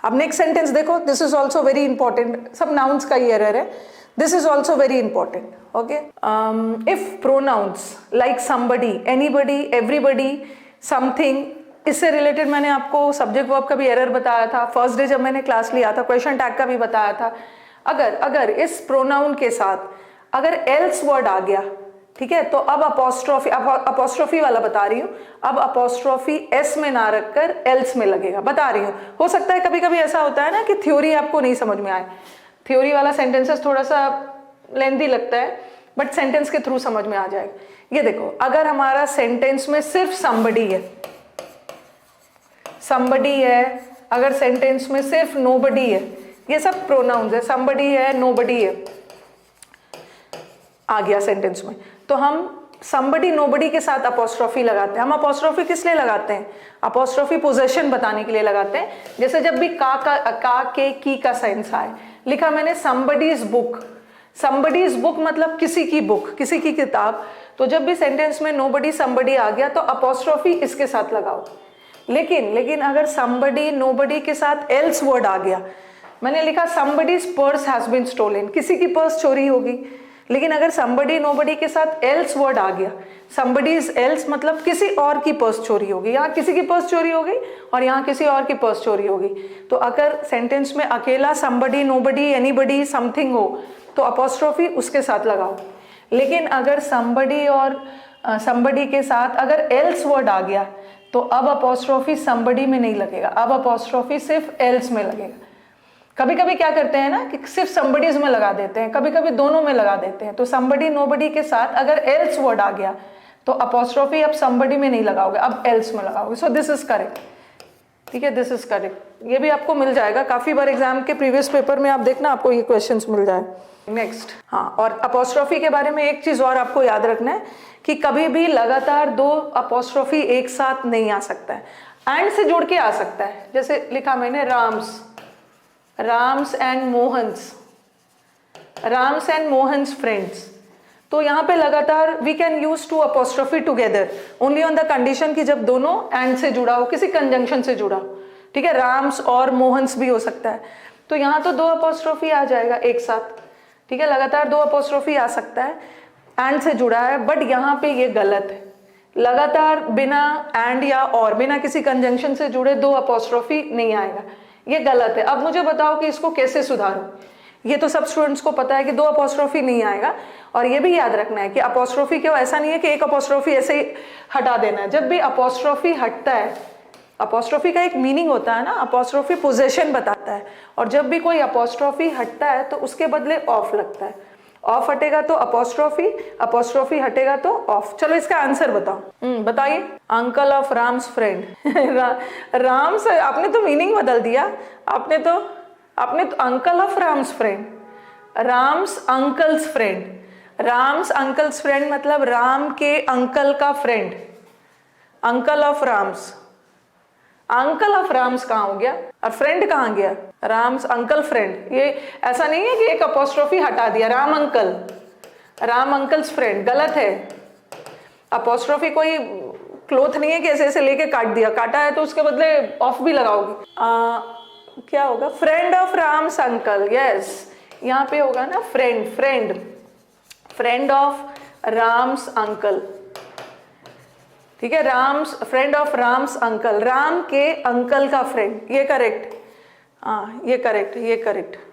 अब next sentence देखो, this is also very important, सब नाउन्स का ही एरर है, this is also very important. Okay, if pronouns like somebody, anybody, everybody, something, इससे related मैंने आपको सब्जेक्ट वर्ब का भी एरर बताया था फर्स्ट डे जब मैंने क्लास लिया था, क्वेश्चन टैग का भी बताया था. अगर इस प्रोनाउन के साथ अगर एल्स वर्ड आ गया, ठीक है, तो अब अपोस्ट्रोफी वाला बता रही हूं, अब अपोस्ट्रोफी एस में ना रखकर एल्स में लगेगा, बता रही हूं. हो सकता है कभी कभी ऐसा होता है ना कि थ्योरी आपको नहीं समझ में आए, थ्योरी वाला सेंटेंसेस थोड़ा सा लेंथी लगता है, बट सेंटेंस के थ्रू समझ में आ जाएगा. ये देखो, अगर हमारा सेंटेंस में सिर्फ somebody है, अगर सेंटेंस में सिर्फ nobody है, ये सब प्रोनाउंस है, somebody है, nobody है, आ गया सेंटेंस में, तो हम somebody nobody के साथ अपोस्ट्रोफी लगाते हैं. हम अपोस्ट्रोफी किस लिए लगाते हैं? अपोस्ट्रोफी पोजेशन बताने के लिए लगाते हैं. जैसे जब भी का के की का सेंस आए, लिखा मैंने somebody's book, somebody's book मतलब किसी की बुक, किसी की किताब, तो जब भी सेंटेंस में nobody somebody आ गया तो अपोस्ट्रोफी इसके साथ लगाओ. लेकिन अगर somebody nobody के साथ else वर्ड आ गया, मैंने लिखा somebody's purse has been stolen, किसी की पर्स चोरी होगी, लेकिन अगर somebody nobody के साथ else वर्ड आ गया, somebody's else मतलब किसी और की पर्स चोरी होगी, यहाँ किसी की पर्स चोरी हो गई और यहाँ किसी और की पर्स चोरी होगी, तो अगर सेंटेंस में अकेला somebody nobody anybody something हो तो अपोस्ट्रोफी उसके साथ लगाओ. लेकिन अगर somebody और somebody के साथ अगर else वर्ड आ गया तो अब अपोस्ट्रोफी somebody में नहीं लगेगा, अब अपोस्ट्रोफी सिर्फ else में लगेगा. कभी कभी क्या करते हैं ना कि सिर्फ somebody's में लगा देते हैं, कभी कभी दोनों में लगा देते हैं, तो somebody nobody के साथ अगर else वर्ड आ गया तो अपोस्ट्रोफी अब somebody में नहीं लगाओगे, अब else में लगाओगे. सो दिस इज करेक्ट, ठीक है, दिस इज करेक्ट. ये भी आपको मिल जाएगा, काफी बार एग्जाम के प्रीवियस पेपर में आप देखना आपको ये क्वेश्चंस मिल जाए. नेक्स्ट, हाँ, और अपोस्ट्रोफी के बारे में एक चीज और आपको याद रखना है कि कभी भी लगातार दो अपोस्ट्रोफी एक साथ नहीं आ सकता है, एंड से जुड़ के आ सकता है. जैसे लिखा मैंने राम्स एंड मोहन्स फ्रेंड्स, तो यहाँ पे लगातार we can use two apostrophe together only on the condition कि जब दोनों एंड से जुड़ा हो, किसी कंजंक्शन से जुड़ा हो, ठीक है, राम्स और मोहन्स भी हो सकता है, तो यहाँ तो दो अपोस्ट्रोफी आ जाएगा एक साथ, ठीक है, लगातार दो अपोस्ट्रोफी आ सकता है, एंड से जुड़ा है, बट यहाँ पे ये गलत है. लगातार बिना एंड या और बिना किसी कंजंक्शन से जुड़े दो अपोस्ट्रोफी नहीं आएगा, ये गलत है. अब मुझे बताओ कि इसको कैसे सुधारूं. ये तो सब स्टूडेंट्स को पता है कि दो अपोस्ट्रोफी नहीं आएगा, और ये भी याद रखना है कि अपोस्ट्रोफी क्यों, ऐसा नहीं है कि एक अपोस्ट्रोफी ऐसे ही हटा देना है. जब भी अपोस्ट्रोफी हटता है, अपोस्ट्रोफी का एक मीनिंग होता है ना, अपोस्ट्रोफी पोजीशन बताता है, और जब भी कोई अपोस्ट्रोफी हटता है तो उसके बदले ऑफ लगता है. ऑफ हटेगा तो अपोस्ट्रोफी, अपोस्ट्रोफी हटेगा तो ऑफ. चलो इसका आंसर बताओ, बताइए. Uncle of Ram's friend. Ram's, आपने तो मीनिंग बदल दिया, आपने तो uncle of Ram's friend, Ram's uncle's friend. Ram's uncle's friend मतलब राम के अंकल का friend, uncle of Ram's. Uncle of Ram's कहाँ हो गया और फ्रेंड कहाँ गया? Ram's uncle friend. ये ऐसा नहीं है कि एक अपोस्ट्रोफी हटा दिया, राम अंकल्स फ्रेंड, गलत है. अपोस्ट्रोफी कोई क्लोथ नहीं है कि ऐसे ऐसे लेके काट दिया, काटा है तो उसके बदले ऑफ भी लगाओगे. क्या होगा? Friend of Ram's uncle. Yes, यहाँ पे होगा ना फ्रेंड ऑफ राम्स अंकल, ठीक है, friend of Ram's uncle, Ram के अंकल का फ्रेंड. ये करेक्ट, हाँ ये करेक्ट.